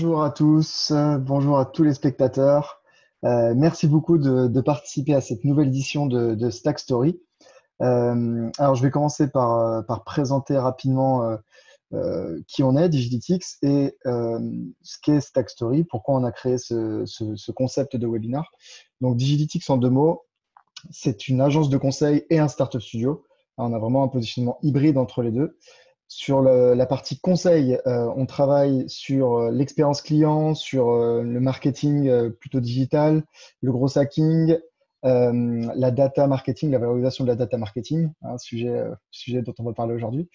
Bonjour à tous, bonjour à tous les spectateurs. Merci beaucoup de participer à cette nouvelle édition de Stack Story. Alors, je vais commencer par présenter rapidement qui on est, Digilytics, et ce qu'est Stack Story, pourquoi on a créé ce concept de webinar. Donc, Digilytics, en deux mots, c'est une agence de conseil et un startup studio. On a vraiment un positionnement hybride entre les deux. Sur la partie conseil, on travaille sur l'expérience client, sur le marketing plutôt digital, le gros hacking, la data marketing, la valorisation de la data marketing, un sujet dont on va parler aujourd'hui.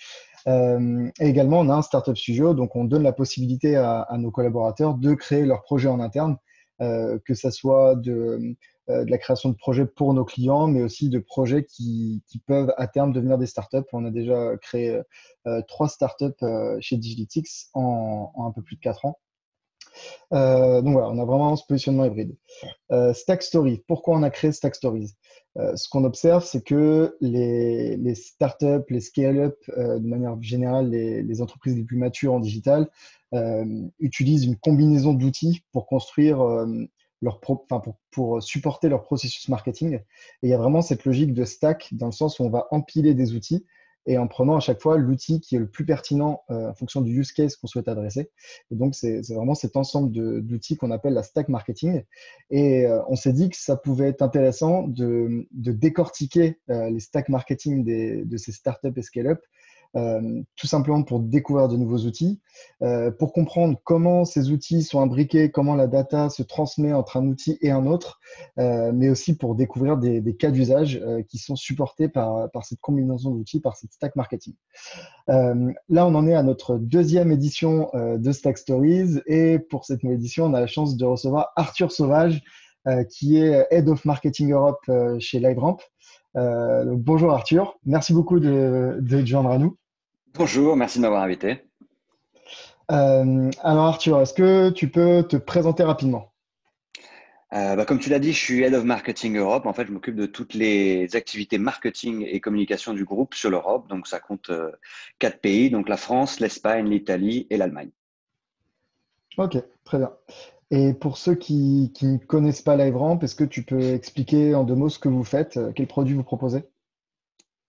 Et également, on a un startup studio, donc on donne la possibilité à nos collaborateurs de créer leurs projets en interne, que ça soit de la création de projets pour nos clients, mais aussi de projets qui peuvent à terme devenir des startups. On a déjà créé 3 startups chez Digilytics en un peu plus de 4 ans. Donc voilà, on a vraiment ce positionnement hybride. Stack Story, pourquoi on a créé Stack Stories? Ce qu'on observe, c'est que les startups, les scale-up, de manière générale, les entreprises les plus matures en digital, utilisent une combinaison d'outils pour construire pour supporter leur processus marketing. Et il y a vraiment cette logique de stack dans le sens où on va empiler des outils et en prenant à chaque fois l'outil qui est le plus pertinent en fonction du use case qu'on souhaite adresser. Et donc, c'est vraiment cet ensemble d'outils qu'on appelle la stack marketing. Et on s'est dit que ça pouvait être intéressant de décortiquer les stacks marketing de ces startups et scale-up, tout simplement pour découvrir de nouveaux outils, pour comprendre comment ces outils sont imbriqués, comment la data se transmet entre un outil et un autre, mais aussi pour découvrir des cas d'usage qui sont supportés par cette combinaison d'outils, par cette stack marketing. Là, on en est à notre deuxième édition de Stack Stories et pour cette nouvelle édition, on a la chance de recevoir Arthur Sauvage, qui est Head of Marketing Europe chez LiveRamp. Donc, bonjour Arthur, merci beaucoup de te joindre à nous. Bonjour, merci de m'avoir invité. Alors Arthur, est-ce que tu peux te présenter rapidement? Comme tu l'as dit, je suis Head of Marketing Europe. En fait, je m'occupe de toutes les activités marketing et communication du groupe sur l'Europe. Donc, ça compte 4 pays, donc la France, l'Espagne, l'Italie et l'Allemagne. Ok, très bien. Et pour ceux qui ne connaissent pas LiveRamp, est-ce que tu peux expliquer en deux mots ce que vous faites, quels produits vous proposez?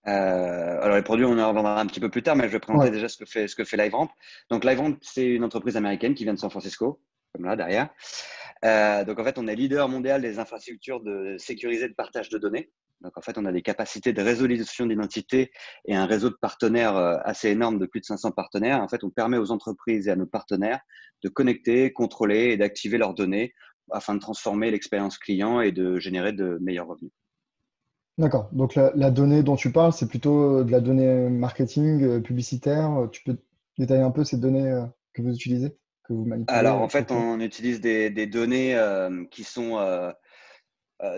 Alors, les produits, on en reviendra un petit peu plus tard, mais je vais présenter Ouais, déjà ce que fait LiveRamp. Donc, LiveRamp, c'est une entreprise américaine qui vient de San Francisco, comme là, derrière. Donc, en fait, on est leader mondial des infrastructures de sécurisées de partage de données. Donc, en fait, on a des capacités de résolution d'identité et un réseau de partenaires assez énorme de plus de 500 partenaires. En fait, on permet aux entreprises et à nos partenaires de connecter, contrôler et d'activer leurs données afin de transformer l'expérience client et de générer de meilleurs revenus. d'accord. Donc la donnée dont tu parles, c'est plutôt de la donnée marketing, publicitaire. Tu peux détailler un peu ces données que vous utilisez, que vous manipulez, Alors, en fait, traitez? on utilise des données qui sont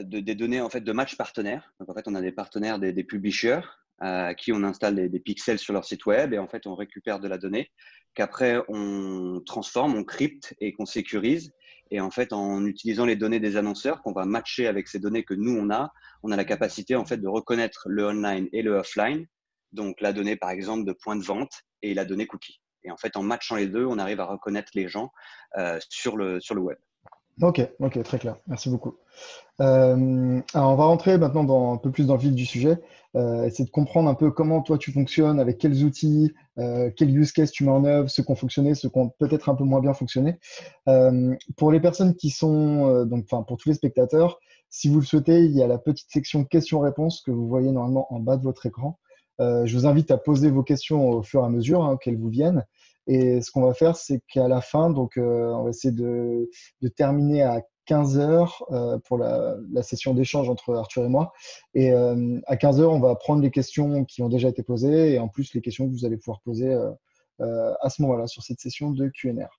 des données en fait de match partenaires. Donc en fait, on a des partenaires, des publishers à qui on installe des pixels sur leur site web et en fait, on récupère de la donnée qu'après on transforme, on crypte et qu'on sécurise. Et en fait, en utilisant les données des annonceurs qu'on va matcher avec ces données que nous on a la capacité en fait de reconnaître le online et le offline. Donc la donnée par exemple de point de vente et la donnée cookie. Et en fait, en matchant les deux, on arrive à reconnaître les gens sur le web. Ok, ok, très clair. Merci beaucoup. Alors on va rentrer maintenant un peu plus dans le vif du sujet, essayer de comprendre un peu comment toi tu fonctionnes, avec quels outils, quels use cases tu mets en œuvre, ceux qui ont fonctionné, ceux qui ont peut-être un peu moins bien fonctionné. Pour les personnes qui sont, donc, enfin pour tous les spectateurs, si vous le souhaitez, il y a la petite section questions-réponses que vous voyez normalement en bas de votre écran. Je vous invite à poser vos questions au fur et à mesure qu'elles vous viennent. Et ce qu'on va faire, c'est qu'à la fin, donc, on va essayer de terminer à 15 heures pour la session d'échange entre Arthur et moi. Et à 15 heures, on va prendre les questions qui ont déjà été posées et en plus les questions que vous allez pouvoir poser à ce moment-là sur cette session de Q&R.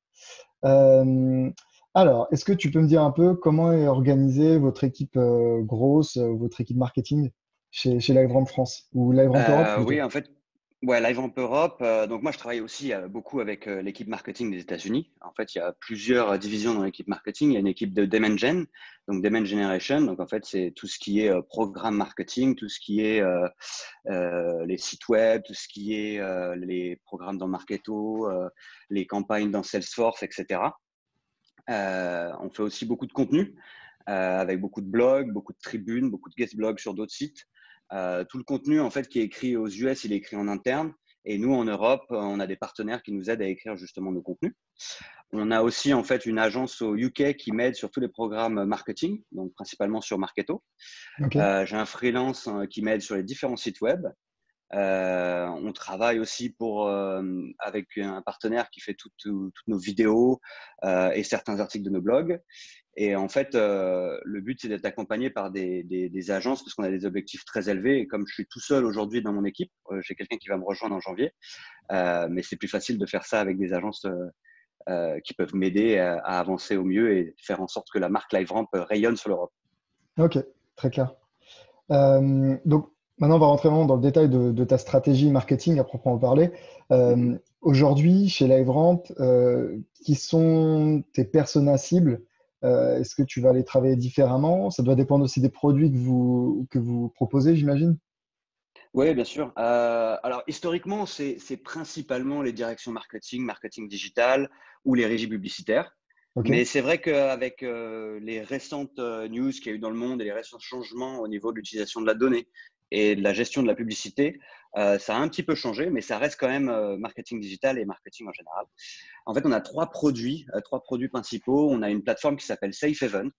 Alors, est-ce que tu peux me dire un peu comment est organisée votre équipe grosse, votre équipe marketing chez LiveRamp France ou LiveRamp Europe Oui, plutôt? en fait, ouais, LiveRamp Europe. Donc moi, je travaille aussi beaucoup avec l'équipe marketing des États-Unis. En fait, il y a plusieurs divisions dans l'équipe marketing. Il y a une équipe de Demand Gen, donc Demand Generation. Donc en fait, c'est tout ce qui est programme marketing, tout ce qui est les sites web, tout ce qui est les programmes dans Marketo, les campagnes dans Salesforce, etc. On fait aussi beaucoup de contenu avec beaucoup de blogs, beaucoup de tribunes, beaucoup de guest blogs sur d'autres sites. Tout le contenu en fait qui est écrit aux US, il est écrit en interne. Et nous, en Europe, on a des partenaires qui nous aident à écrire justement nos contenus. On a aussi en fait une agence au UK qui m'aide sur tous les programmes marketing, donc principalement sur Marketo. Ok. J'ai un freelance qui m'aide sur les différents sites web. On travaille aussi avec un partenaire qui fait toutes nos vidéos et certains articles de nos blogs. Et en fait, le but, c'est d'être accompagné par des agences parce qu'on a des objectifs très élevés. Et comme je suis tout seul aujourd'hui dans mon équipe, j'ai quelqu'un qui va me rejoindre en janvier. Mais c'est plus facile de faire ça avec des agences qui peuvent m'aider à avancer au mieux et faire en sorte que la marque LiveRamp rayonne sur l'Europe. Ok, très clair. Donc, maintenant, on va rentrer vraiment dans le détail de ta stratégie marketing à proprement parler. Aujourd'hui, chez LiveRamp, qui sont tes personas cibles? Est-ce que tu vas les travailler différemment? Ça doit dépendre aussi des produits que vous proposez, j'imagine. Oui, bien sûr. Alors, historiquement, c'est principalement les directions marketing, marketing digital ou les régies publicitaires. Ok, Mais c'est vrai qu'avec les récentes news qu'il y a eu dans le monde et les récents changements au niveau de l'utilisation de la donnée et de la gestion de la publicité, ça a un petit peu changé, mais ça reste quand même marketing digital et marketing en général. En fait, on a trois produits principaux. On a une plateforme qui s'appelle Safe Haven.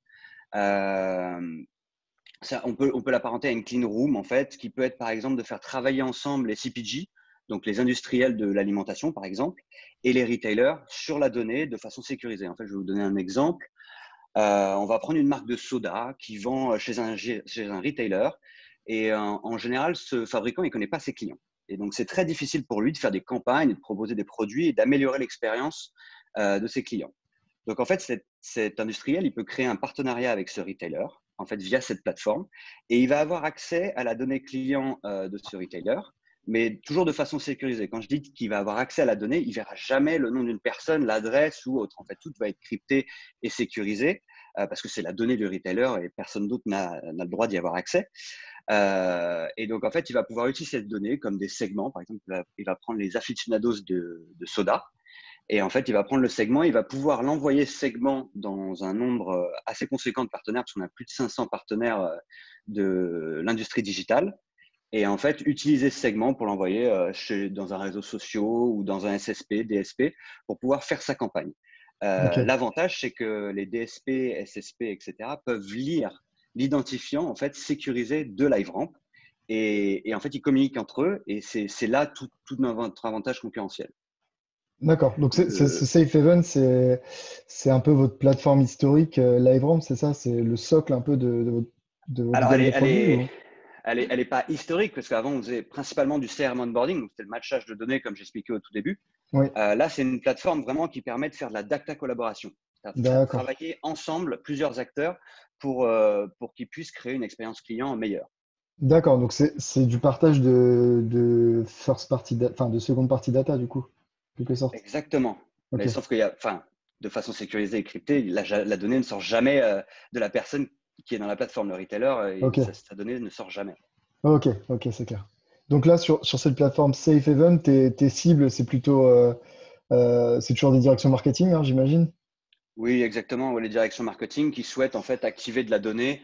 On peut l'apparenter à une clean room, en fait, qui peut être, par exemple, de faire travailler ensemble les CPG, donc les industriels de l'alimentation, par exemple, et les retailers sur la donnée de façon sécurisée. En fait, je vais vous donner un exemple. On va prendre une marque de soda qui vend chez un retailer. Et en général, ce fabricant, il ne connaît pas ses clients. Et donc, c'est très difficile pour lui de faire des campagnes, de proposer des produits et d'améliorer l'expérience de ses clients. Donc, en fait, cet industriel, il peut créer un partenariat avec ce retailer, en fait, via cette plateforme, et il va avoir accès à la donnée client de ce retailer, mais toujours de façon sécurisée. Quand je dis qu'il va avoir accès à la donnée, il verra jamais le nom d'une personne, l'adresse ou autre. En fait, tout va être crypté et sécurisé parce que c'est la donnée du retailer et personne d'autre n'a le droit d'y avoir accès. Et donc, en fait, il va pouvoir utiliser cette donnée comme des segments. Par exemple, il va prendre les aficionados de soda. Et en fait, il va prendre le segment, il va pouvoir l'envoyer ce segment dans un nombre assez conséquent de partenaires, parce qu'on a plus de 500 partenaires de l'industrie digitale. Et en fait, utiliser ce segment pour l'envoyer dans un réseau social ou dans un SSP, DSP, pour pouvoir faire sa campagne. ok. L'avantage, c'est que les DSP, SSP, etc., peuvent lire l'identifiant en fait sécurisé de LiveRamp. Et en fait, ils communiquent entre eux et c'est là tout notre avantage concurrentiel. D'accord. Donc, ce Le, Safe Haven, c'est un peu votre plateforme historique LiveRamp, c'est ça? C'est le socle un peu de votre Alors, gamme de produits ou... elle est pas historique parce qu'avant, on faisait principalement du CRM onboarding, donc c'était le matchage de données, comme j'expliquais au tout début. Oui, Là, c'est une plateforme vraiment qui permet de faire de la data collaboration. C'est-à-dire d'accord. travailler ensemble, plusieurs acteurs, pour qu'ils puissent créer une expérience client meilleure. D'accord. Donc, c'est du partage de first party, enfin, de seconde party data, du coup, en quelque sorte. Exactement. Ok. Mais sauf qu'il y a, enfin, de façon sécurisée et cryptée, la donnée ne sort jamais de la personne qui est dans la plateforme. Le retailer, Ok. sa donnée ne sort jamais. Ok. Ok, c'est clair. Donc là, sur cette plateforme Safe Haven, tes cibles, c'est plutôt, c'est toujours des directions marketing, hein, j'imagine? Oui, exactement. Ouais, les directions marketing qui souhaitent en fait activer de la donnée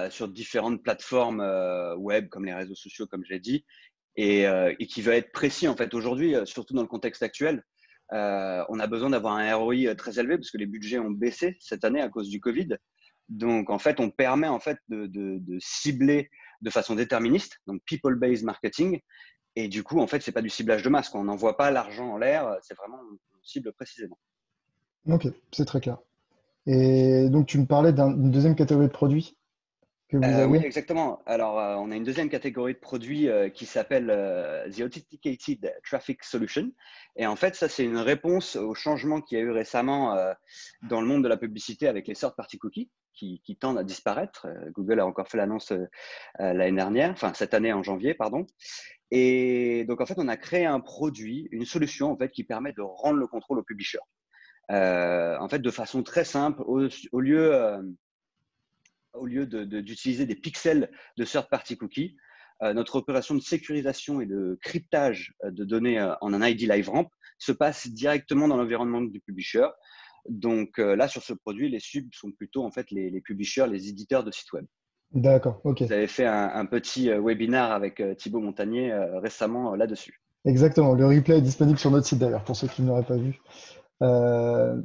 sur différentes plateformes web comme les réseaux sociaux, comme j'ai dit, et qui veut être précis en fait aujourd'hui, surtout dans le contexte actuel. On a besoin d'avoir un ROI très élevé parce que les budgets ont baissé cette année à cause du Covid. Donc en fait, on permet en fait de cibler de façon déterministe, donc people-based marketing. Et du coup, en fait, c'est pas du ciblage de masse, quoi. On n'envoie pas l'argent en l'air, c'est vraiment on cible précisément. Ok, c'est très clair. Et donc, tu me parlais d'une deuxième catégorie de produits que vous Oui, avez? exactement. Alors, on a une deuxième catégorie de produits qui s'appelle The Authenticated Traffic Solution. Et en fait, ça, c'est une réponse au changement qu'il y a eu récemment dans le monde de la publicité avec les third-party cookies qui tendent à disparaître. Google a encore fait l'annonce l'année dernière, enfin cette année en janvier, pardon. Et donc, en fait, on a créé un produit, une solution en fait qui permet de rendre le contrôle au publisher. En fait, de façon très simple, au lieu d'utiliser des pixels de third-party cookies, notre opération de sécurisation et de cryptage de données en un ID LiveRamp se passe directement dans l'environnement du publisher. Donc là, sur ce produit, les subs sont plutôt en fait les publishers, les éditeurs de sites web. D'accord, ok. Vous avez fait un petit webinaire avec Thibaut Montagnier récemment là-dessus. Exactement. Le replay est disponible sur notre site d'ailleurs, pour ceux qui ne l'auraient pas vu.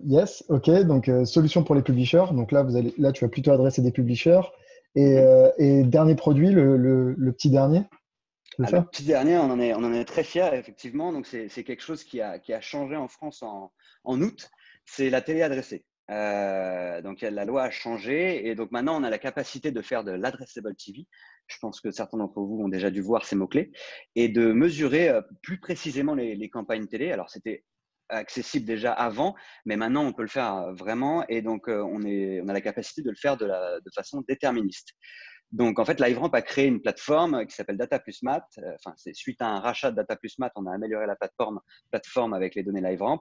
Yes, ok. Donc, solution pour les publishers. Donc là, tu vas plutôt adresser des publishers. Mhm. Et dernier produit, le petit dernier, c'est Ah, le ça? petit dernier, on en est très fiers, effectivement. Donc, c'est quelque chose qui a changé en France en août. C'est la télé adressée. Donc, la loi a changé et donc maintenant, on a la capacité de faire de l'addressable TV. Je pense que certains d'entre vous ont déjà dû voir ces mots-clés et de mesurer plus précisément les campagnes télé. Alors, c'était accessible déjà avant, mais maintenant, on peut le faire vraiment et donc, on a la capacité de le faire de façon déterministe. Donc, en fait, LiveRamp a créé une plateforme qui s'appelle Data Plus Math. Enfin, c'est suite à un rachat de Data Plus Math, on a amélioré la plateforme avec les données LiveRamp.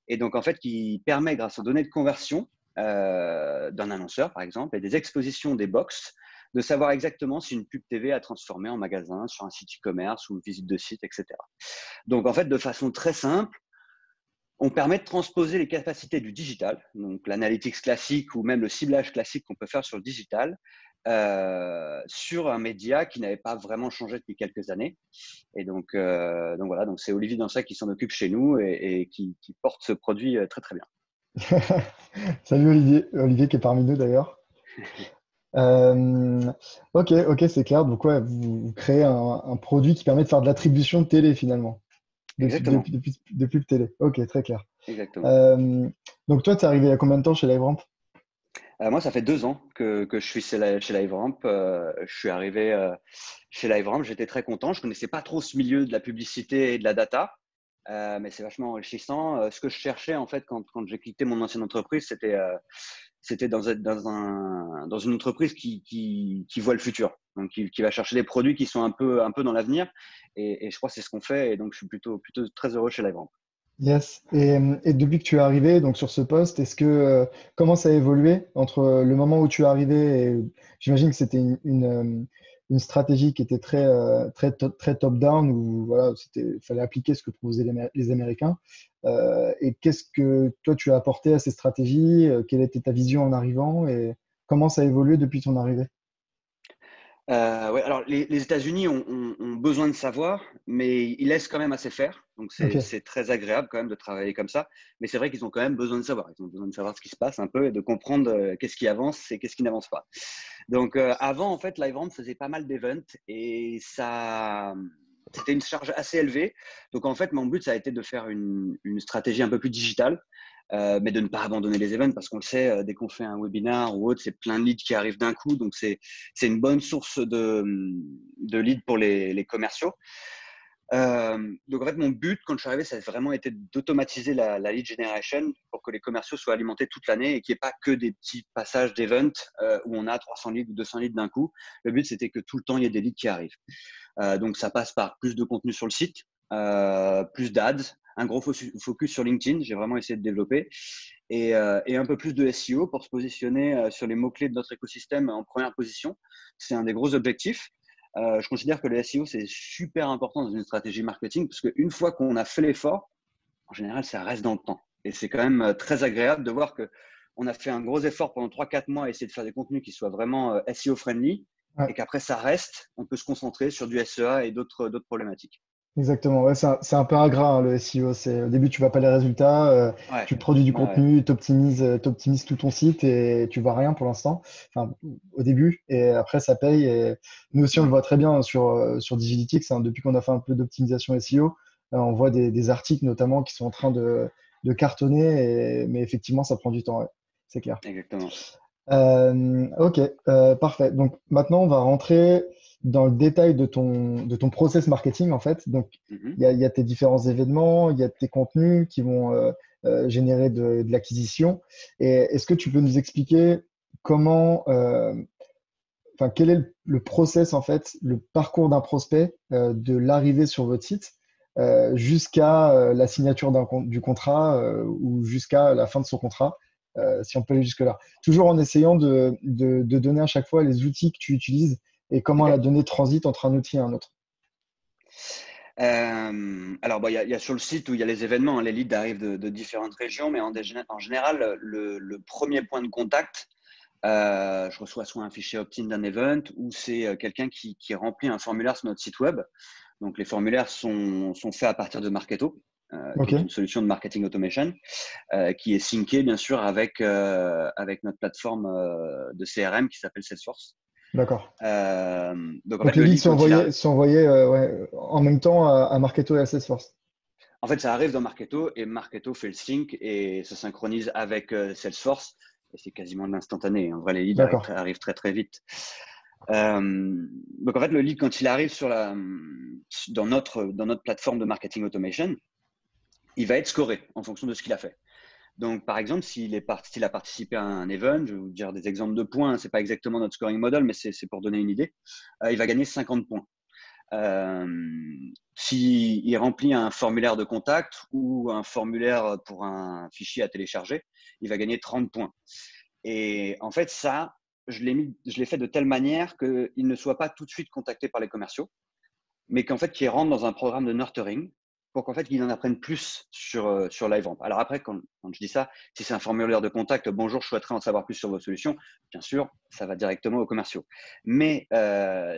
Et donc, en fait, qui permet, grâce aux données de conversion d'un annonceur, par exemple, et des expositions des box, de savoir exactement si une pub TV a transformé en magasin sur un site e-commerce ou une visite de site, etc. Donc, en fait, de façon très simple, on permet de transposer les capacités du digital, donc l'analytics classique ou même le ciblage classique qu'on peut faire sur le digital, sur un média qui n'avait pas vraiment changé depuis quelques années. Et donc voilà, donc c'est Olivier Dansac qui s'en occupe chez nous et qui porte ce produit très très bien. Salut Olivier, Olivier qui est parmi nous d'ailleurs. Euh, ok, c'est clair. Donc ouais, vous créez un produit qui permet de faire de l'attribution de télé finalement, Exactement, de pub télé. Ok, très clair. exactement. Euh, donc toi, tu es arrivé il y a combien de temps chez LiveRamp? Moi, ça fait 2 ans que je suis chez LiveRamp. Je suis arrivé chez LiveRamp, j'étais très content. Je connaissais pas trop ce milieu de la publicité et de la data, mais c'est vachement enrichissant. Ce que je cherchais en fait quand j'ai quitté mon ancienne entreprise, c'était dans une entreprise qui voit le futur, donc qui va chercher des produits qui sont un peu dans l'avenir. Et je crois que c'est ce qu'on fait. Et donc, je suis plutôt très heureux chez LiveRamp. Yes. Et depuis que tu es arrivé donc sur ce poste, comment ça a évolué entre le moment où tu es arrivé et j'imagine que c'était une stratégie qui était très top-down où voilà, fallait appliquer ce que proposaient les Américains. Et qu'est-ce que toi tu as apporté à ces stratégies? Quelle était ta vision en arrivant et comment ça a évolué depuis ton arrivée? Ouais, alors les États-Unis ont besoin de savoir, mais ils laissent quand même assez faire. Donc Ok, c'est très agréable quand même de travailler comme ça. Mais c'est vrai qu'ils ont quand même besoin de savoir. Ils ont besoin de savoir ce qui se passe un peu et de comprendre qu'est-ce qui avance et qu'est-ce qui n'avance pas. Donc avant, en fait, LiveRamp faisait pas mal d'events et c'était une charge assez élevée. Donc en fait, mon but, ça a été de faire une stratégie un peu plus digitale, mais de ne pas abandonner les events parce qu'on le sait, dès qu'on fait un webinar ou autre, c'est plein de leads qui arrivent d'un coup. Donc c'est une bonne source de leads pour les commerciaux. Donc en fait, mon but quand je suis arrivé, ça a vraiment été d'automatiser la lead generation pour que les commerciaux soient alimentés toute l'année et qu'il n'y ait pas que des petits passages d'event où on a 300 leads ou 200 leads d'un coup. Le but, c'était que tout le temps, il y ait des leads qui arrivent. Donc ça passe par plus de contenu sur le site, plus d'ads, un gros focus sur LinkedIn, j'ai vraiment essayé de développer, et un peu plus de SEO pour se positionner sur les mots-clés de notre écosystème en première position. C'est un des gros objectifs. Je considère que le SEO, c'est super important dans une stratégie marketing parce qu'une fois qu'on a fait l'effort, en général, ça reste dans le temps. Et c'est quand même très agréable de voir qu'on a fait un gros effort pendant 3-4 mois à essayer de faire des contenus qui soient vraiment SEO friendly ouais, et qu'après ça reste, on peut se concentrer sur du SEA et d'autres problématiques. exactement. Ouais, c'est un peu ingrat hein, le SEO. Au début, tu vois pas les résultats, Ouais, tu produis du ouais, ouais. contenu, t'optimises tout ton site et tu vois rien pour l'instant. Enfin, au début, et après ça paye. Et nous aussi, on le voit très bien sur Digilytics. Hein, depuis qu'on a fait un peu d'optimisation SEO, on voit des articles notamment qui sont en train de cartonner. Mais effectivement, ça prend du temps. Ouais, c'est clair. Exactement. Ok, parfait. Donc maintenant, on va rentrer dans le détail de ton process marketing en fait. Donc Mhm. il y a tes différents événements, il y a tes contenus qui vont générer de l'acquisition. Et est-ce que tu peux nous expliquer comment, enfin quel est le process en fait, le parcours d'un prospect de l'arrivée sur votre site jusqu'à la signature du contrat ou jusqu'à la fin de son contrat, si on peut aller jusque-là. Toujours en essayant de donner à chaque fois les outils que tu utilises et comment la Ok. donnée transite entre un outil et un autre. Alors, bon, il y a sur le site où il y a les événements, hein, les leads arrivent de différentes régions, mais en général, le premier point de contact, je reçois soit un fichier opt-in d'un event ou c'est quelqu'un qui remplit un formulaire sur notre site web. Donc, les formulaires sont faits à partir de Marketo, qui est Ok, une solution de marketing automation, qui est syncée, bien sûr, avec notre plateforme de CRM qui s'appelle Salesforce. d'accord. Donc, en Donc fait, les le leads lead, sont quand il envoyés, a, sont envoyés ouais, en même temps à Marketo et à Salesforce. En fait, ça arrive dans Marketo et Marketo fait le sync et se synchronise avec Salesforce. Et c'est quasiment de l'instantané. En vrai, les leads D'accord. arrivent très, très vite. Donc, en fait, le lead, quand il arrive dans notre plateforme de marketing automation, il va être scoré en fonction de ce qu'il a fait. Donc, par exemple, s'il a participé à un event, je vais vous dire des exemples de points, ce n'est pas exactement notre scoring model, mais c'est pour donner une idée, il va gagner 50 points. S'il remplit un formulaire de contact ou un formulaire pour un fichier à télécharger, il va gagner 30 points. Et en fait, ça, je l'ai fait de telle manière qu'il ne soit pas tout de suite contacté par les commerciaux, mais qu'en fait, qu'il rentre dans un programme de nurturing pour qu'en fait, qu'il en apprenne plus sur LiveRamp. Alors après, quand je dis ça, si c'est un formulaire de contact, bonjour, je souhaiterais en savoir plus sur vos solutions, bien sûr, ça va directement aux commerciaux. Mais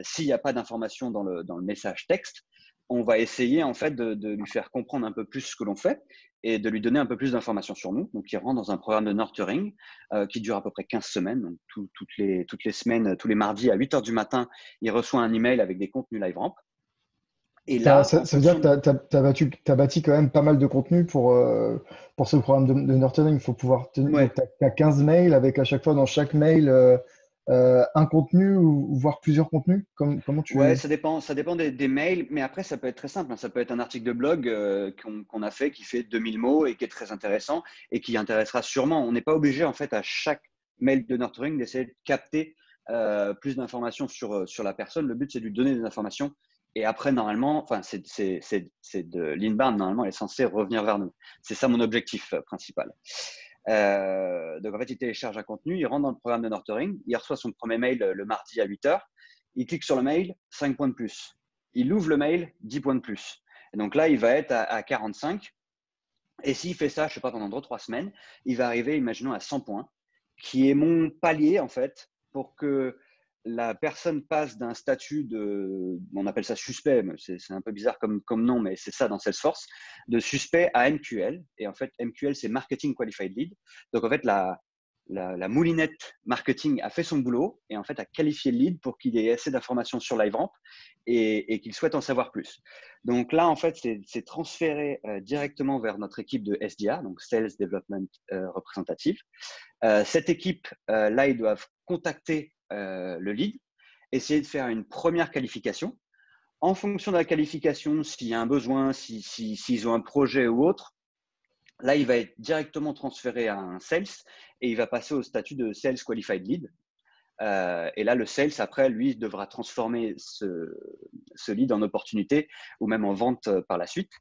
s'il n'y a pas d'information dans le message texte, on va essayer en fait de lui faire comprendre un peu plus ce que l'on fait et de lui donner un peu plus d'informations sur nous. Donc, il rentre dans un programme de nurturing qui dure à peu près 15 semaines. Donc, toutes les semaines, tous les mardis à 8 heures du matin, il reçoit un email avec des contenus LiveRamp. Et Ça, là, ça, en ça veut dire fonction que tu as bâti quand même pas mal de contenu pour ce programme de nurturing. Il faut pouvoir tenir. ouais, Donc, tu as 15 mails avec à chaque fois dans chaque mail un contenu ou voire plusieurs contenus. Comment ouais, tu. ça dépend des mails, mais après, ça peut être très simple, hein. Ça peut être un article de blog qu'on a fait qui fait 2000 mots et qui est très intéressant et qui intéressera sûrement. On n'est pas obligé, en fait, à chaque mail de nurturing d'essayer de capter plus d'informations sur la personne. Le but, c'est de lui donner des informations. Et après, normalement, enfin, c'est de l'inbound, normalement, elle est censée revenir vers nous. C'est ça mon objectif principal. Donc, en fait, il télécharge un contenu, il rentre dans le programme de nurturing, il reçoit son premier mail le mardi à 8 heures. Il clique sur le mail, 5 points de plus. Il ouvre le mail, 10 points de plus. Et donc là, il va être à 45. Et s'il fait ça, je ne sais pas, pendant 2-3 semaines, il va arriver, imaginons, à 100 points, qui est mon palier, en fait, pour que la personne passe d'un statut on appelle ça suspect, c'est un peu bizarre comme nom, mais c'est ça dans Salesforce, de suspect à MQL. Et en fait, MQL, c'est Marketing Qualified Lead. Donc, en fait, la moulinette marketing a fait son boulot et en fait a qualifié le lead pour qu'il ait assez d'informations sur LiveRamp et qu'il souhaite en savoir plus. Donc là, en fait, c'est transféré directement vers notre équipe de SDR, donc Sales Development Representative. Cette équipe, là, ils doivent contacter le lead, essayer de faire une première qualification. En fonction de la qualification, s'il y a un besoin, s'ils ont un projet ou autre, là, il va être directement transféré à un sales et il va passer au statut de sales qualified lead. Et là, le sales, après, lui, devra transformer ce lead en opportunité ou même en vente par la suite.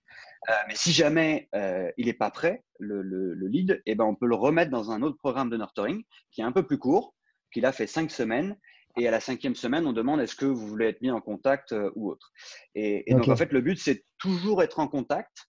Mais si jamais il n'est pas prêt, le lead, eh ben, on peut le remettre dans un autre programme de nurturing qui est un peu plus court, qui là fait 5 semaines. Et à la 5e semaine, on demande est-ce que vous voulez être mis en contact ou autre. Et donc, en Ok. fait, le but, c'est toujours être en contact.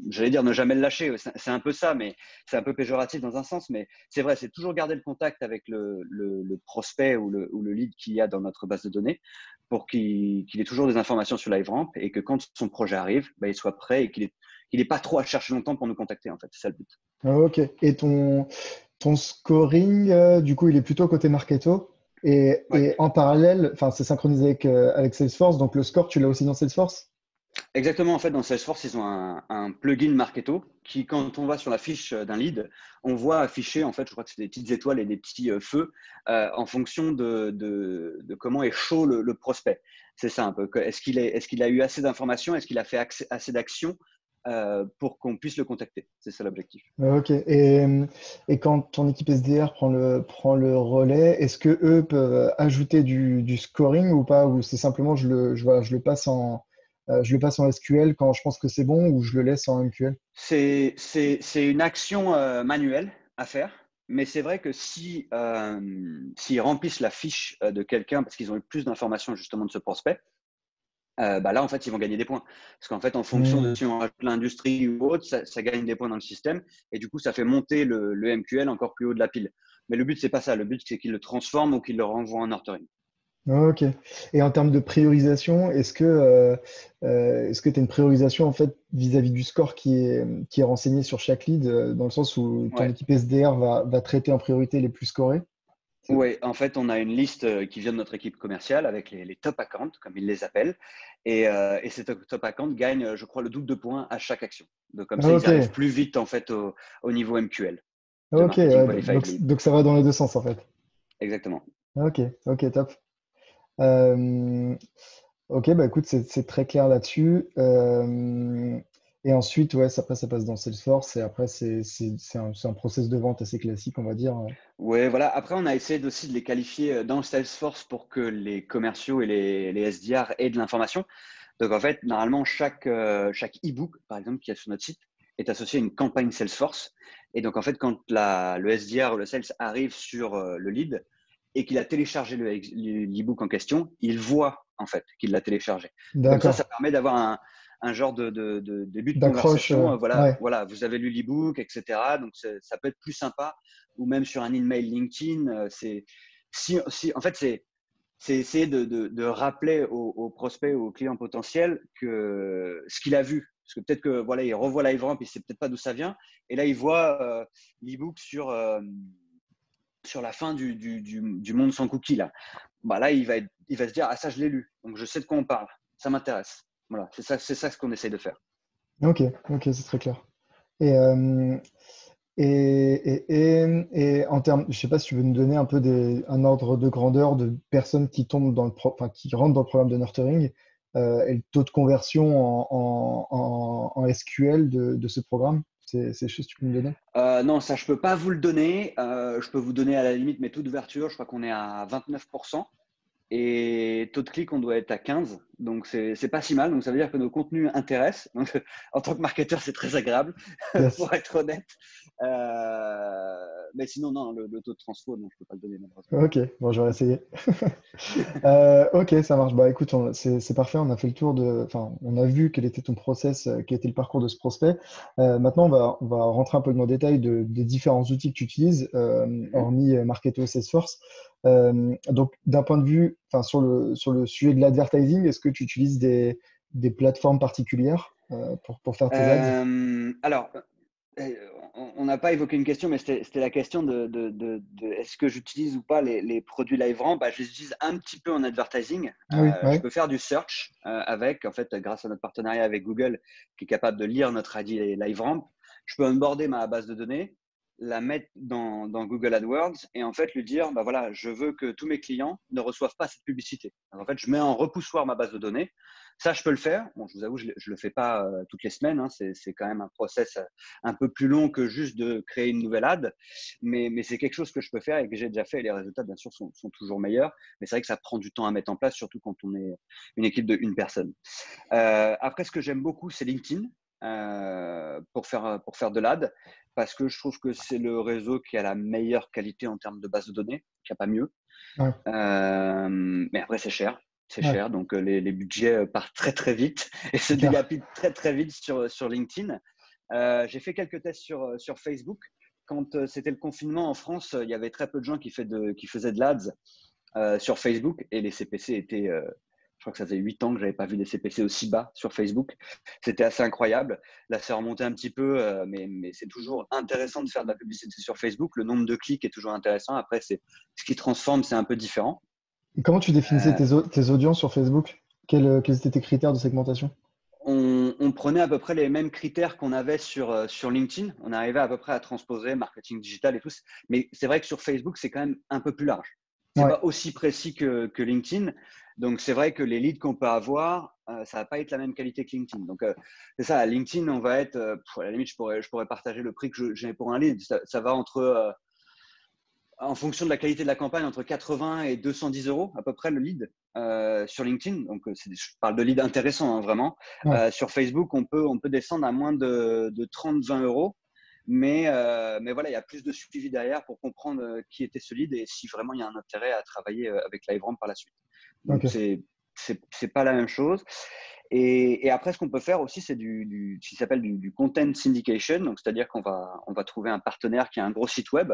J'allais dire ne jamais le lâcher, c'est un peu ça, mais c'est un peu péjoratif dans un sens, mais c'est vrai, c'est toujours garder le contact avec le prospect ou le lead qu'il y a dans notre base de données pour qu'il ait toujours des informations sur LiveRamp et que quand son projet arrive, bah, il soit prêt et qu'il n'ait pas trop à chercher longtemps pour nous contacter, en fait. C'est ça le but. Ok. Et ton scoring, du coup, il est plutôt côté Marketo. Ouais. Et en parallèle, enfin, c'est synchronisé avec Salesforce. Donc le score, tu l'as aussi dans Salesforce? Exactement, en fait, dans Salesforce, ils ont un plugin Marketo qui, quand on va sur la fiche d'un lead, on voit afficher, en fait, je crois que c'est des petites étoiles et des petits feux en fonction de comment est chaud le prospect. C'est ça un peu. Est-ce qu'il a eu assez d'informations? Est-ce qu'il a fait assez d'actions pour qu'on puisse le contacter? C'est ça l'objectif. Ok. Et quand ton équipe SDR prend le relais, est-ce que eux peuvent ajouter du scoring ou pas? Ou c'est simplement voilà, je le passe en SQL quand je pense que c'est bon ou je le laisse en MQL? C'est une action manuelle à faire, mais c'est vrai que s'ils remplissent la fiche de quelqu'un parce qu'ils ont eu plus d'informations justement de ce prospect, bah là, en fait, ils vont gagner des points. Parce qu'en fait, en fonction de Hmm. si on rajoute l'industrie ou autre, ça gagne des points dans le système. Et du coup, ça fait monter le MQL encore plus haut de la pile. Mais le but, c'est pas ça. Le but, c'est qu'il le transforme ou qu'il le renvoie en orthering. Ok. Et en termes de priorisation, est-ce que tu as une priorisation en fait vis-à-vis du score qui est renseigné sur chaque lead, dans le sens où ton Ouais. équipe SDR va traiter en priorité les plus scorés? Oui, en fait, on a une liste qui vient de notre équipe commerciale avec les top accounts, comme ils les appellent. Et ces top accounts gagnent, je crois, le double de points à chaque action. Donc, comme ça, ils Ok, arrivent plus vite en fait au niveau MQL, de ok, Marketing ouais, Qualified donc, Lead. donc ça va dans les deux sens en fait. Exactement. Ok, ok, top. Euh, ok, bah écoute, c'est très clair là-dessus. Et ensuite, ouais, après ça passe dans Salesforce et après c'est un process de vente assez classique, on va dire. Ouais, voilà. Après, on a essayé aussi de les qualifier dans Salesforce pour que les commerciaux et les SDR aient de l'information. Donc, en fait, normalement, chaque e-book, par exemple, qui est sur notre site, est associé à une campagne Salesforce. Et donc, en fait, quand le SDR ou le Sales arrive sur le lead et qu'il a téléchargé l'e-book en question, il voit, en fait, qu'il l'a téléchargé. Et comme ça D'accord. permet d'avoir un genre de début de D'accroche, conversation. Voilà, ouais. voilà, vous avez lu l'e-book, etc. Donc, ça peut être plus sympa. Ou même sur un email LinkedIn, en fait, c'est essayer de rappeler aux prospects ou aux clients potentiels que ce qu'il a vu. Parce que peut-être que voilà, il revoit LiveRamp, il ne sait peut-être pas d'où ça vient. Et là, il voit l'e-book sur la fin du monde sans cookies. Là, bah, là il va se dire, ah ça, je l'ai lu. Donc, je sais de quoi on parle. Ça m'intéresse. Voilà, c'est ça ce qu'on essaye de faire. Ok, ok, c'est très clair. Et, euh, et en termes, je sais pas si tu veux nous donner un peu un ordre de grandeur de personnes qui tombent enfin, qui rentrent dans le programme de nurturing, et le taux de conversion en SQL de ce programme. C'est des choses que tu peux me donner? Non, ça, je ne peux pas vous le donner. Je peux vous donner à la limite mes taux d'ouverture. Je crois qu'on est à 29%. Et taux de clic, on doit être à 15. Donc, c'est pas si mal. Donc, ça veut dire que nos contenus intéressent. Donc, en tant que marketeur, c'est très agréable, Yes. pour être honnête. Mais sinon, non, le taux de transfo, non, je peux pas le donner, malheureusement. Ok, bon, je vais essayer. Ok, ça marche. Bah écoute, c'est parfait. On a fait le tour enfin, on a vu quel était ton process, quel était le parcours de ce prospect. Maintenant, on va rentrer un peu dans le détail des différents outils que tu utilises, Mhm. hormis Marketo et Salesforce. Donc, d'un point de vue, enfin, sur le sujet de l'advertising, est-ce que tu utilises des plateformes particulières, pour faire tes ads? Alors, on n'a pas évoqué une question, mais c'était la question de est-ce que j'utilise ou pas les produits LiveRamp. Bah, je les utilise un petit peu en advertising. Oui, Je ouais. peux faire du search avec, en fait, grâce à notre partenariat avec Google, qui est capable de lire notre ID LiveRamp. Je peux onboarder ma base de données, la mettre dans Google AdWords et en fait lui dire, bah voilà, je veux que tous mes clients ne reçoivent pas cette publicité. Donc, en fait, je mets en repoussoir ma base de données. Ça, je peux le faire. Bon, je vous avoue, je ne le fais pas toutes les semaines. Hein. C'est quand même un process un peu plus long que juste de créer une nouvelle ad. Mais c'est quelque chose que je peux faire et que j'ai déjà fait. Et les résultats, bien sûr, sont toujours meilleurs. Mais c'est vrai que ça prend du temps à mettre en place, surtout quand on est une équipe de une personne. Après, ce que j'aime beaucoup, c'est LinkedIn pour faire de l'ad, parce que je trouve que c'est le réseau qui a la meilleure qualité en termes de base de données, qui a pas mieux. Ouais, Mais après, c'est cher. C'est ouais, cher, donc les budgets partent très très vite et se c'est clair. dégapillent très très vite sur LinkedIn. J'ai fait quelques tests sur Facebook. Quand c'était le confinement en France, il y avait très peu de gens qui faisaient de l'ADS sur Facebook et les CPC étaient, je crois que ça faisait 8 ans que j'avais pas vu des CPC aussi bas sur Facebook. C'était assez incroyable. Là, c'est remonté un petit peu, mais c'est toujours intéressant de faire de la publicité sur Facebook. Le nombre de clics est toujours intéressant. Après, ce qui transforme, c'est un peu différent. Et comment tu définissais Euh, tes audiences sur Facebook? Quels étaient tes critères de segmentation? on prenait à peu près les mêmes critères qu'on avait sur LinkedIn. On arrivait à peu près à transposer marketing digital et tout. Mais c'est vrai que sur Facebook, c'est quand même un peu plus large. C'est Ouais. pas aussi précis que LinkedIn. Donc, c'est vrai que les leads qu'on peut avoir, ça va pas être la même qualité que LinkedIn. Donc, c'est ça. À LinkedIn, on va être, à la limite, je pourrais partager le prix que j'ai pour un lead. Ça va en fonction de la qualité de la campagne, entre 80 et 210 euros à peu près le lead sur LinkedIn. Donc, je parle de lead intéressant, hein, vraiment. Ouais. Sur Facebook, on peut descendre à moins de 30-20 euros. Mais voilà, il y a plus de suivi derrière pour comprendre qui était ce lead et si vraiment il y a un intérêt à travailler avec LiveRamp par la suite. Donc, Ok. c'est pas la même chose. Et après, ce qu'on peut faire aussi, c'est ce qui s'appelle du content syndication. Donc, c'est-à-dire on va trouver un partenaire qui a un gros site web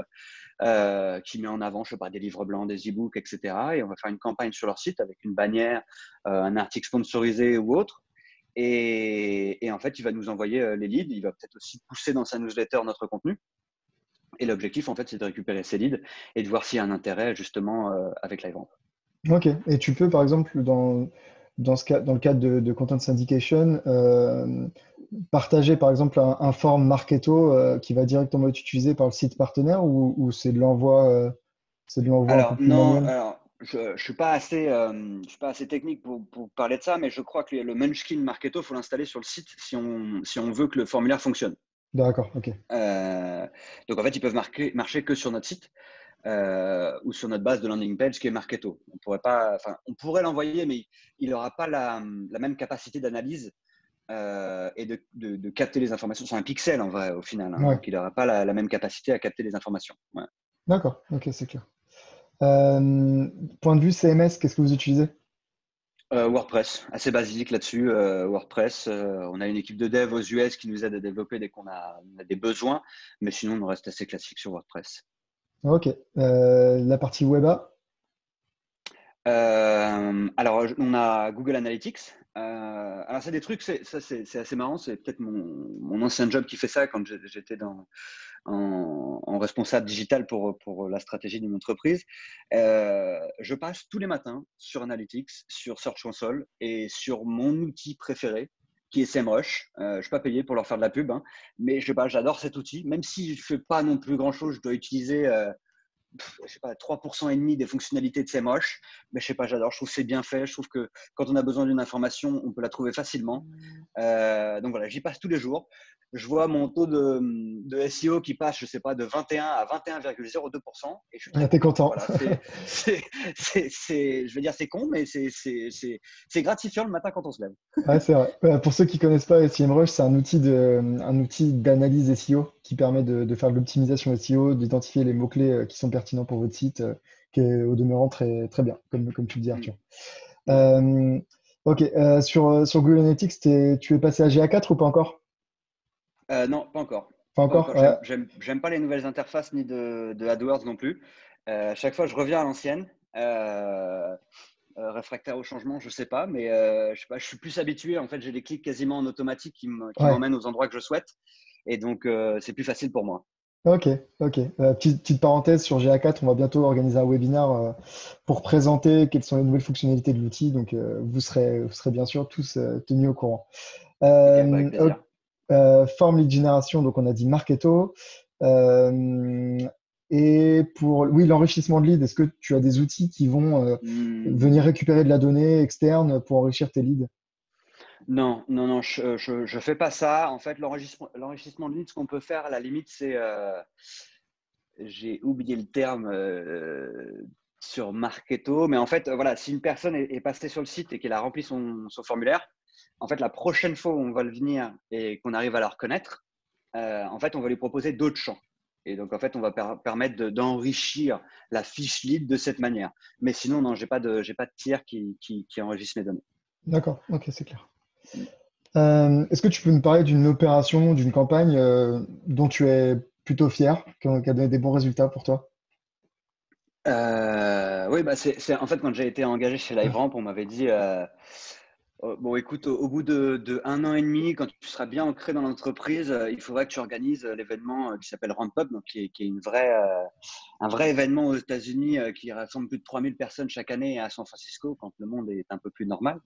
qui met en avant, je sais pas, des livres blancs, des e-books, etc. Et on va faire une campagne sur leur site avec une bannière, un article sponsorisé ou autre. Et en fait, il va nous envoyer les leads. Il va peut-être aussi pousser dans sa newsletter notre contenu. Et l'objectif, en fait, c'est de récupérer ces leads et de voir s'il y a un intérêt justement avec LiveRamp. Ok. Et tu peux, par exemple, dans le cadre de content syndication, partager, par exemple, un form Marketo qui va directement être utilisé par le site partenaire ou c'est de l'envoi un peu Alors plus non, manuel? alors je suis pas assez technique pour parler de ça, mais je crois que le Munchkin Marketo, faut l'installer sur le site si on veut que le formulaire fonctionne. D'accord, ok. Euh, donc en fait, ils peuvent marcher que sur notre site ou sur notre base de landing page qui est Marketo. On pourrait pas, enfin, on pourrait l'envoyer, mais il n'aura pas la même capacité d'analyse et de capter les informations. C'est un pixel en vrai au final, hein, Ouais, donc il n'aura pas la même capacité à capter les informations. Ouais. d'accord, ok, c'est clair. Point de vue CMS, qu'est-ce que vous utilisez? WordPress, assez basique là-dessus. WordPress, on a une équipe de dev aux US qui nous aide à développer dès on a des besoins, mais sinon on reste assez classique sur WordPress. Ok. La partie web A? Alors, on a Google Analytics. Alors, c'est des trucs, c'est assez marrant. C'est peut-être mon ancien job qui fait ça quand j'étais en responsable digital pour la stratégie d'une entreprise. Je passe tous les matins sur Analytics, sur Search Console et sur mon outil préféré, qui est SEMrush. Je ne suis pas payé pour leur faire de la pub, hein, mais je sais pas, j'adore cet outil. Même si je ne fais pas non plus grand-chose, je dois utiliser je sais pas, 3% et demi des fonctionnalités de SEMrush, mais je sais pas, j'adore, je trouve que c'est bien fait, je trouve que quand on a besoin d'une information, on peut la trouver facilement. Donc voilà, j'y passe tous les jours. Je vois mon taux de SEO qui passe, je sais pas, de 21 à 21,02% et je suis Ah, très t'es content. content. Voilà, je vais dire c'est con, mais c'est gratifiant le matin quand on se lève. Ouais, c'est vrai. Pour ceux qui connaissent pas SEMrush, c'est un outil d'analyse SEO qui permet de faire de l'optimisation SEO, d'identifier les mots-clés qui sont pertinents pour votre site, qui est au demeurant très, très bien, comme tu le dis, Mm. Arthur. Ouais. Euh, ok, sur Google Analytics, tu es passé à GA4 ou pas encore? Non, pas encore. Pas Pas encore? encore. Ouais. J'aime pas les nouvelles interfaces ni de AdWords non plus. À chaque fois, je reviens à l'ancienne. Réfractaire au changement, je sais pas, mais je sais pas, je suis plus habitué. En fait, j'ai des clics quasiment en automatique qui Ouais. m'emmènent aux endroits que je souhaite. Et donc, c'est plus facile pour moi. Ok, ok. Petite parenthèse sur GA4, on va bientôt organiser un webinaire pour présenter quelles sont les nouvelles fonctionnalités de l'outil. Donc, vous serez bien sûr tous tenus au courant. Ok, bah avec Euh, ok, plaisir. forme lead generation, donc on a dit Marketo. Euh, et pour oui, l'enrichissement de lead, est-ce que tu as des outils qui vont venir Hmm. récupérer de la donnée externe pour enrichir tes leads? Non, non, non, je fais pas ça. En fait, l'enrichissement de lead, ce qu'on peut faire à la limite, c'est j'ai oublié le terme sur Marketo, mais en fait, voilà, si une personne est passée sur le site et qu'elle a rempli son formulaire, en fait, la prochaine fois où on va le venir et qu'on arrive à la reconnaître, en fait, on va lui proposer d'autres champs. Et donc, en fait, on va permettre d'enrichir la fiche lead de cette manière. Mais sinon, non, j'ai pas de tiers qui enregistre mes données. D'accord, ok, c'est clair. Est-ce que tu peux me parler d'une opération, d'une campagne dont tu es plutôt fier, qui a donné des bons résultats pour toi? Oui, bah en fait quand j'ai été engagé chez LiveRamp, on m'avait dit bon écoute, au bout de 1 an et demi, quand tu seras bien ancré dans l'entreprise, il faudra que tu organises l'événement qui s'appelle Ramp Up, donc qui est un vrai événement aux États-Unis qui rassemble plus de 3000 personnes chaque année à San Francisco quand le monde est un peu plus normal.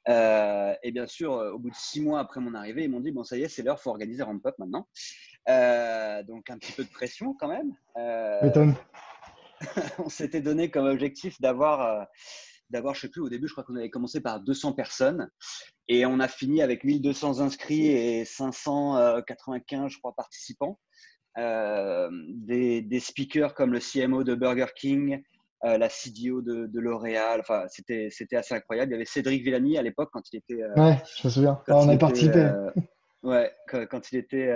Et bien sûr, au bout de 6 mois après mon arrivée, ils m'ont dit bon ça y est, c'est l'heure, faut organiser Ramp Up maintenant. Donc un petit peu de pression quand même. Tu m'étonnes. On s'était donné comme objectif d'avoir, je sais plus, au début, je crois qu'on avait commencé par 200 personnes et on a fini avec 1200 inscrits et 595, je crois, participants. Des speakers comme le CMO de Burger King, la CDO de L'Oréal. Enfin, c'était assez incroyable. Il y avait Cédric Villani à l'époque Ouais, je me souviens. Ah, quand on il a était participé. ouais, quand il était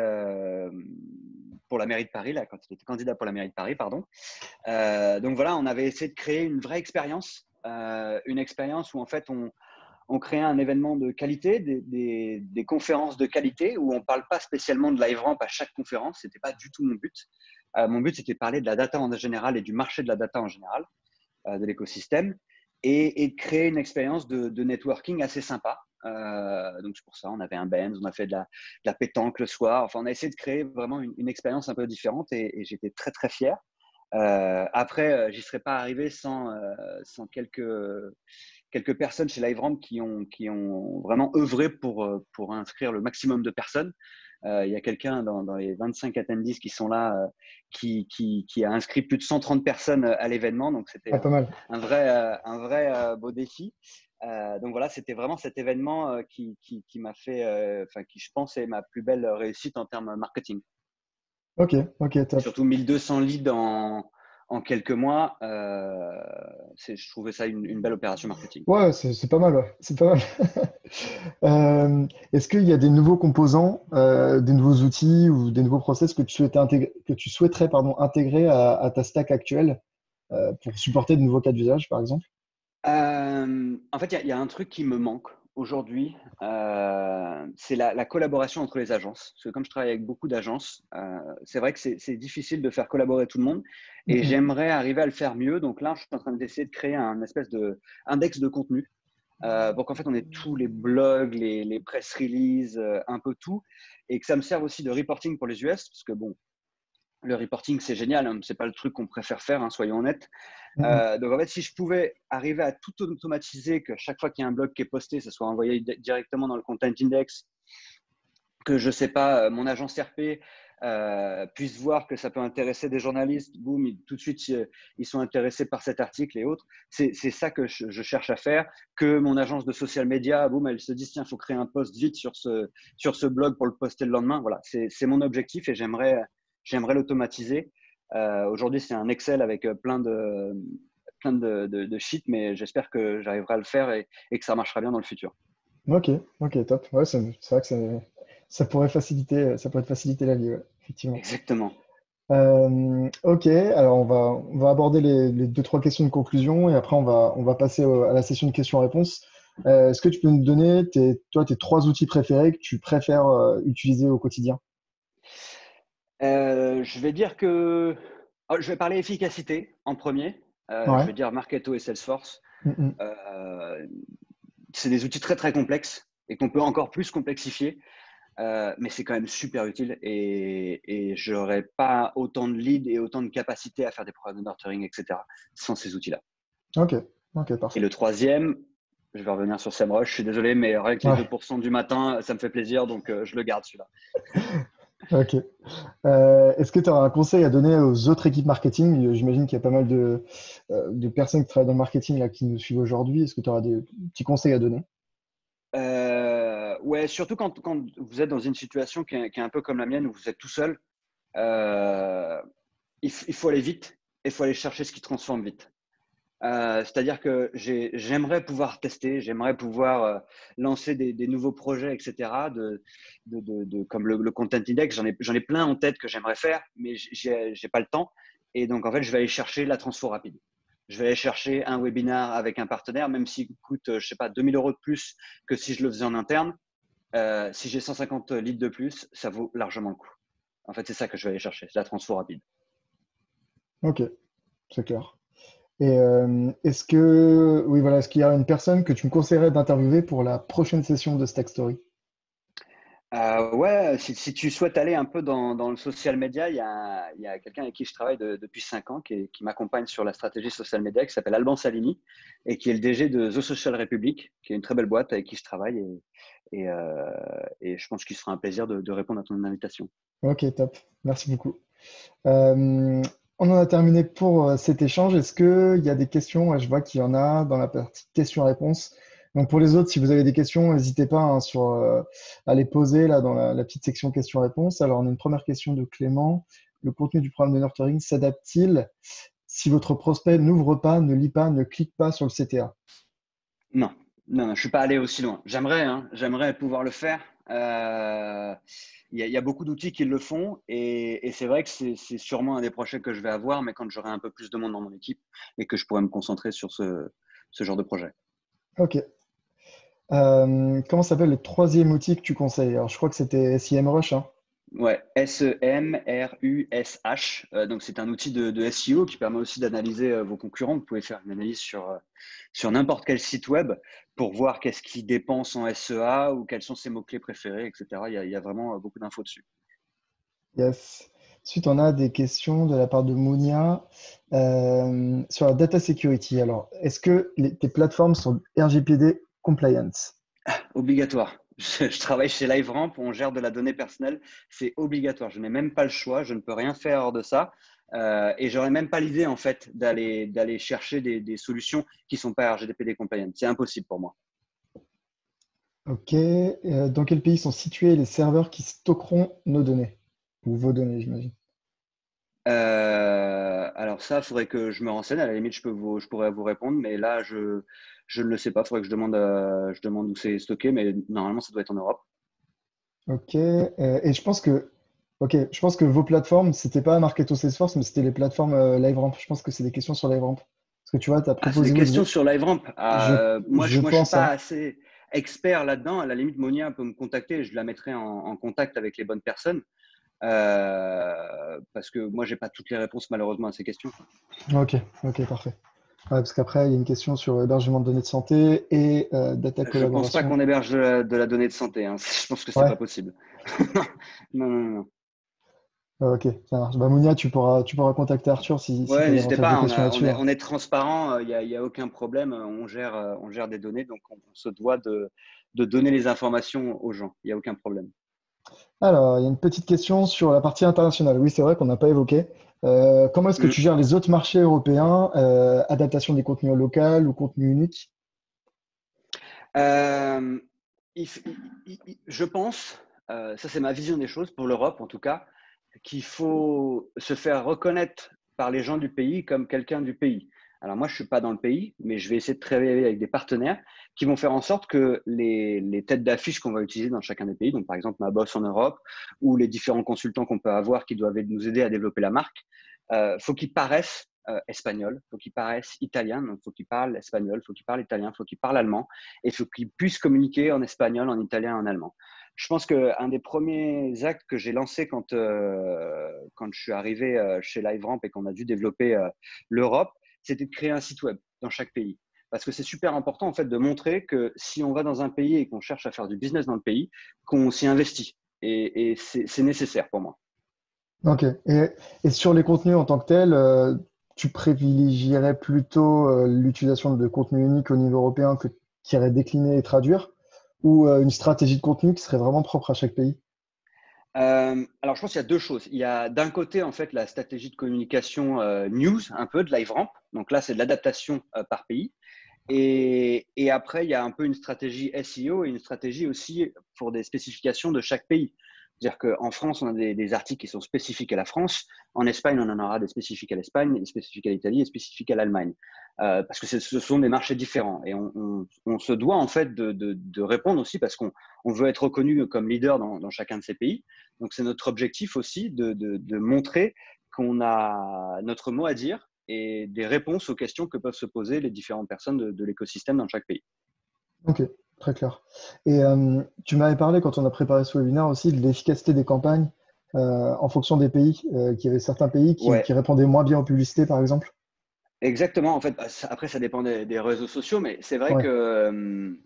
pour la mairie de Paris, là, quand il était candidat pour la mairie de Paris, pardon. Donc voilà, on avait essayé de créer une vraie expérience une expérience où en fait on crée un événement de qualité, des conférences de qualité où on ne parle pas spécialement de LiveRamp à chaque conférence. Ce n'était pas du tout mon but. Mon but, c'était de parler de la data en général et du marché de la data en général, de l'écosystème, et de créer une expérience de networking assez sympa. Donc, c'est pour ça, on avait un Benz, on a fait de la pétanque le soir. Enfin, on a essayé de créer vraiment une expérience un peu différente et j'étais très, très fier. Après, j'y serais pas arrivé sans quelques personnes chez LiveRamp qui ont vraiment œuvré pour inscrire le maximum de personnes. Il y a quelqu'un dans les 25 attendees qui sont là qui a inscrit plus de 130 personnes à l'événement. Donc, c'était Ah, pas mal. un vrai beau défi. Donc, voilà, c'était vraiment cet événement qui m'a fait, qui je pense est ma plus belle réussite en termes marketing. Ok, ok, top. Surtout 1200 leads en quelques mois, je trouvais ça une belle opération marketing. Ouais, c'est pas mal, ouais. C'est pas mal. Est-ce qu'il y a des nouveaux composants, des nouveaux outils ou des nouveaux process que tu souhaiterais pardon, intégrer à ta stack actuelle pour supporter de nouveaux cas d'usage, par exemple? En fait, il y a un truc qui me manque aujourd'hui, c'est la collaboration entre les agences. Parce que comme je travaille avec beaucoup d'agences, c'est vrai que c'est difficile de faire collaborer tout le monde et Mhm. j'aimerais arriver à le faire mieux. Donc là, je suis en train d'essayer de créer un espèce d'index de contenu pour qu'en fait, on ait tous les blogs, les press releases, un peu tout, et que ça me serve aussi de reporting pour les US, parce que bon, le reporting, c'est génial, hein, c'est pas le truc qu'on préfère faire, hein, soyons honnêtes. Mhm. Donc en fait, si je pouvais arriver à tout automatiser, que chaque fois qu'il y a un blog qui est posté, ça soit envoyé directement dans le content index, que je sais pas, mon agence RP puisse voir que ça peut intéresser des journalistes, boum, tout de suite ils sont intéressés par cet article et autres. C'est ça que je cherche à faire. Que mon agence de social media, boum, elle se dise tiens, il faut créer un post vite sur ce blog pour le poster le lendemain. Voilà, c'est mon objectif et j'aimerais l'automatiser. Aujourd'hui, c'est un Excel avec plein de sheets, mais j'espère que j'arriverai à le faire et que ça marchera bien dans le futur. Ok, ok, top. Ouais, c'est vrai que ça pourrait te faciliter la vie, ouais, effectivement. Exactement. Ok, alors on va aborder les deux, trois questions de conclusion et après on va passer à la session de questions-réponses. Est-ce que tu peux nous donner tes trois outils préférés que tu préfères utiliser au quotidien? Je vais dire que je vais parler efficacité en premier. Je Ouais. vais dire Marketo et Salesforce. Mhm. Euh, c'est des outils très très complexes et qu'on peut encore plus complexifier, mais c'est quand même super utile et j'aurais pas autant de leads et autant de capacité à faire des programmes de nurturing, etc. sans ces outils-là. Ok, ok, Et parfait. le troisième, je vais revenir sur SEMrush, je suis désolé, mais rien que les Ouais, 2% du matin, ça me fait plaisir, donc je le garde celui-là. ok. Est-ce que tu as un conseil à donner aux autres équipes marketing? J'imagine qu'il y a pas mal de personnes qui travaillent dans le marketing là, qui nous suivent aujourd'hui. Est-ce que tu auras des petits conseils à donner? Ouais, surtout quand vous êtes dans une situation qui est un peu comme la mienne, où vous êtes tout seul, euh, il faut aller vite et il faut aller chercher ce qui transforme vite. C'est-à-dire que j'aimerais pouvoir tester, j'aimerais pouvoir lancer des nouveaux projets, etc. Comme le Content Index, j'en ai plein en tête que j'aimerais faire, mais j'ai pas le temps. Et donc, en fait, je vais aller chercher la transfo rapide. Je vais aller chercher un webinar avec un partenaire, même s'il coûte, je sais pas, 2 000 € de plus que si je le faisais en interne. Si j'ai 150 litres de plus, ça vaut largement le coup. En fait, c'est ça que je vais aller chercher, c'est la transfo rapide. Ok, c'est clair. Et oui, voilà, est-ce qu'il y a une personne que tu me conseillerais d'interviewer pour la prochaine session de Stack Story? Ouais, si tu souhaites aller un peu dans le social media, il y a quelqu'un avec qui je travaille depuis 5 ans qui m'accompagne sur la stratégie social media qui s'appelle Alban Salini et qui est le DG de The Social Republic, qui est une très belle boîte avec qui je travaille et je pense qu'il sera un plaisir de répondre à ton invitation. Ok, top. Merci beaucoup. Euh, on en a terminé pour cet échange. Est-ce qu'il y a des questions? Ouais, je vois qu'il y en a dans la partie questions-réponses. Donc pour les autres, si vous avez des questions, n'hésitez pas hein, à les poser là dans la petite section questions-réponses. Alors on a une première question de Clément. Le contenu du programme de nurturing s'adapte-t-il si votre prospect n'ouvre pas, ne lit pas, ne clique pas sur le CTA? Non, non, je suis pas allé aussi loin. J'aimerais, hein, j'aimerais pouvoir le faire. Il y a beaucoup d'outils qui le font et c'est vrai que c'est sûrement un des projets que je vais avoir, mais quand j'aurai un peu plus de monde dans mon équipe et que je pourrai me concentrer ce genre de projet. Ok. Comment s'appelle le troisième outil que tu conseilles? Alors, je crois que c'était SEMrush, hein. Ouais, SEMrush. Donc, c'est un outil de SEO qui permet aussi d'analyser vos concurrents. Vous pouvez faire une analyse sur n'importe quel site web pour voir qu'est-ce qui dépense en SEA ou quels sont ses mots-clés préférés, etc. Il y a vraiment beaucoup d'infos dessus. Yes. Ensuite, on a des questions de la part de Mounia sur la data security. Alors, est-ce que tes plateformes sont RGPD compliant? Obligatoire. Je travaille chez LiveRamp, on gère de la donnée personnelle, c'est obligatoire. Je n'ai même pas le choix, je ne peux rien faire hors de ça. Et j'aurais même pas l'idée en fait d'aller chercher des solutions qui sont pas RGPD compliant. C'est impossible pour moi. Ok. Dans quel pays sont situés les serveurs qui stockeront nos données? Ou vos données, j'imagine. Alors ça, il faudrait que je me renseigne. À la limite, je pourrais vous répondre, mais là, je ne le sais pas. Il faudrait que je demande où c'est stocké, mais normalement, ça doit être en Europe. Ok. Et je pense que vos plateformes, c'était pas Marketo Salesforce, mais c'était les plateformes LiveRamp. Je pense que c'est des questions sur LiveRamp. Parce que tu vois, tu as Ah, c'est des proposé questions sur LiveRamp. je, Moi, je suis pense, pas hein. assez expert là-dedans. À la limite, Monia peut me contacter. Je la mettrai en contact avec les bonnes personnes. Parce que moi, j'ai pas toutes les réponses malheureusement à ces questions. Ok, ok, parfait. Ouais, parce qu'après, il y a une question sur hébergement de données de santé et data Je pense pas collaboration. qu'on héberge de la donnée de santé, hein. Je pense que c'est pas Ouais, possible. Non, non, non, non. ok, ça marche. Bah, Mounia, tu pourras contacter Arthur si tu Ouais, as n'hésitez davantage de pas. questions là-dessus, hein. On est transparent. Il y a aucun problème. On gère des données, donc on se doit de donner les informations aux gens. Il y a aucun problème. Alors, il y a une petite question sur la partie internationale. Oui, c'est vrai qu'on n'a pas évoqué. Comment est-ce que Mm. tu gères les autres marchés européens, adaptation des contenus locaux ou contenus uniques? Euh, je pense, ça c'est ma vision des choses pour l'Europe en tout cas, qu'il faut se faire reconnaître par les gens du pays comme quelqu'un du pays. Alors moi, je ne suis pas dans le pays, mais je vais essayer de travailler avec des partenaires qui vont faire en sorte que les têtes d'affiche qu'on va utiliser dans chacun des pays, donc par exemple ma boss en Europe ou les différents consultants qu'on peut avoir qui doivent nous aider à développer la marque, faut qu'ils paraissent espagnols, faut qu'ils paraissent italiens, donc faut qu'ils parlent espagnol, faut qu'ils parlent italien, faut qu'ils parlent allemand, et faut qu'ils puissent communiquer en espagnol, en italien, en allemand. Je pense qu'un des premiers actes que j'ai lancé quand je suis arrivé chez LiveRamp et qu'on a dû développer l'Europe, c'était de créer un site web dans chaque pays. Parce que c'est super important en fait de montrer que si on va dans un pays et qu'on cherche à faire du business dans le pays, qu'on s'y investit. Et c'est nécessaire pour moi. Ok. Et sur les contenus en tant que tels, tu privilégierais plutôt l'utilisation de contenus uniques au niveau européen que qui irait décliner et traduire, ou une stratégie de contenu qui serait vraiment propre à chaque pays? Alors, je pense qu'il y a deux choses. Il y a d'un côté, en fait, la stratégie de communication news, un peu de LiveRamp. Donc là, c'est de l'adaptation par pays. Et après, il y a un peu une stratégie SEO et une stratégie aussi pour des spécifications de chaque pays. C'est-à-dire qu'en France, on a des articles qui sont spécifiques à la France. En Espagne, on en aura des spécifiques à l'Espagne, des spécifiques à l'Italie et spécifiques à l'Allemagne. Parce que ce sont des marchés différents. Et on se doit en fait de répondre aussi parce qu'on veut être reconnu comme leader dans chacun de ces pays. Donc, c'est notre objectif aussi de montrer qu'on a notre mot à dire et des réponses aux questions que peuvent se poser les différentes personnes de l'écosystème dans chaque pays. Ok, très clair. Et tu m'avais parlé quand on a préparé ce webinaire aussi de l'efficacité des campagnes en fonction des pays, qu'il y avait certains pays qui Ouais, répondaient moins bien aux publicités, par exemple. exactement. En fait, après, ça dépend des réseaux sociaux, mais c'est vrai Ouais, que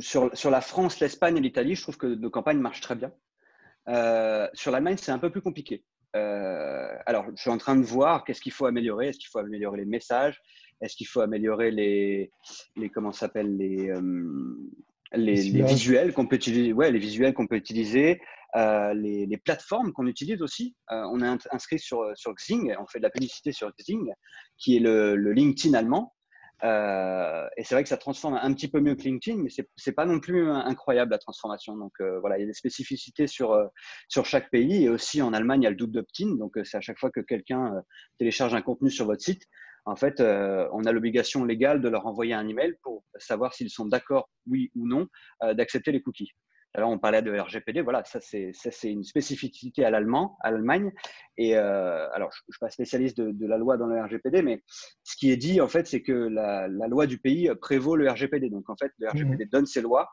sur la France, l'Espagne et l'Italie, je trouve que nos campagnes marchent très bien. Sur l'Allemagne, c'est un peu plus compliqué. Alors, je suis en train de voir qu'est-ce qu'il faut améliorer. Est-ce qu'il faut améliorer les messages? Est-ce qu'il faut améliorer comment ça s'appelle le les ciblage. visuels qu'on peut utiliser? Ouais, les visuels qu'on peut utiliser, les plateformes qu'on utilise aussi. On est inscrit sur Xing, on fait de la publicité sur Xing, qui est le LinkedIn allemand. Et c'est vrai que ça transforme un petit peu mieux que LinkedIn, mais c'est pas non plus incroyable la transformation. Donc voilà, il y a des spécificités sur chaque pays. Et aussi en Allemagne, il y a le double opt-in. Donc c'est à chaque fois que quelqu'un télécharge un contenu sur votre site, en fait, on a l'obligation légale de leur envoyer un email pour savoir s'ils sont d'accord, oui ou non, d'accepter les cookies. Alors, on parlait de RGPD. Voilà, ça, c'est une spécificité à l'Allemagne. Et alors, je ne suis pas spécialiste de la loi dans le RGPD, mais ce qui est dit, en fait, c'est que la loi du pays prévaut le RGPD. Donc, en fait, le Mhm. RGPD donne ses lois.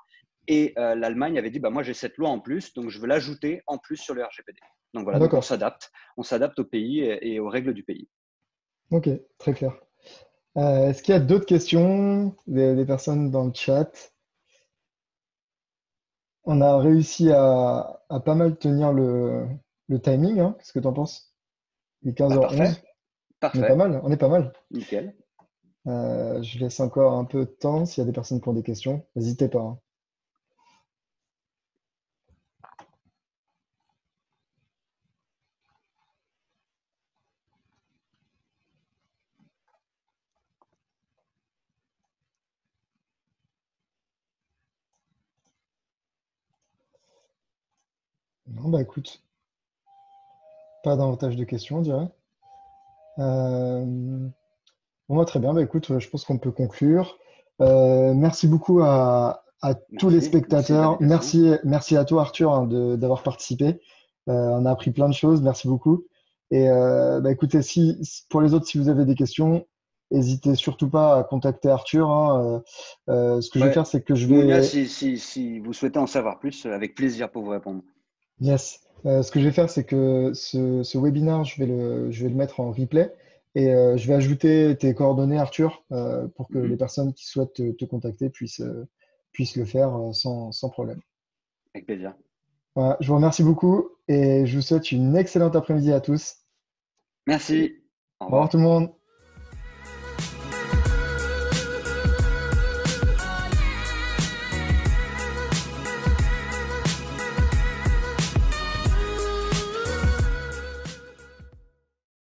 Et l'Allemagne avait dit, bah, moi, j'ai cette loi en plus, donc je veux l'ajouter en plus sur le RGPD. Donc, voilà, donc on D'accord. s'adapte. On s'adapte au pays et aux règles du pays. Ok, très clair. Est-ce qu'il y a d'autres questions des personnes dans le chat? On a réussi à pas mal tenir le timing, hein. Qu'est-ce que tu en penses? Il est Bah, parfait, 15h11. On est pas parfait, mal, on est pas mal. nickel. Je laisse encore un peu de temps s'il y a des personnes qui ont des questions. N'hésitez pas, hein. Non, bah écoute, pas davantage de questions, on dirait. Euh, Bon, bah, très bien, bah, écoute, je pense qu'on peut conclure. Merci beaucoup à tous les Merci de spectateurs. l'invitation. Merci à toi, Arthur, hein, d'avoir participé. On a appris plein de choses. Merci beaucoup. Et bah, écoutez, pour les autres, si vous avez des questions, n'hésitez surtout pas à contacter Arthur, hein. Ce que je vais Ouais. faire, c'est que je Mounia, vais, si vous souhaitez en savoir plus, avec plaisir pour vous répondre. yes. Ce que je vais faire, c'est que ce webinaire, je vais le mettre en replay et je vais ajouter tes coordonnées, Arthur, pour que les Mhm. personnes qui souhaitent te contacter puissent le faire sans problème. Avec plaisir. Voilà, je vous remercie beaucoup et je vous souhaite une excellente après-midi à tous. Merci. Au Au revoir tout revoir. le monde.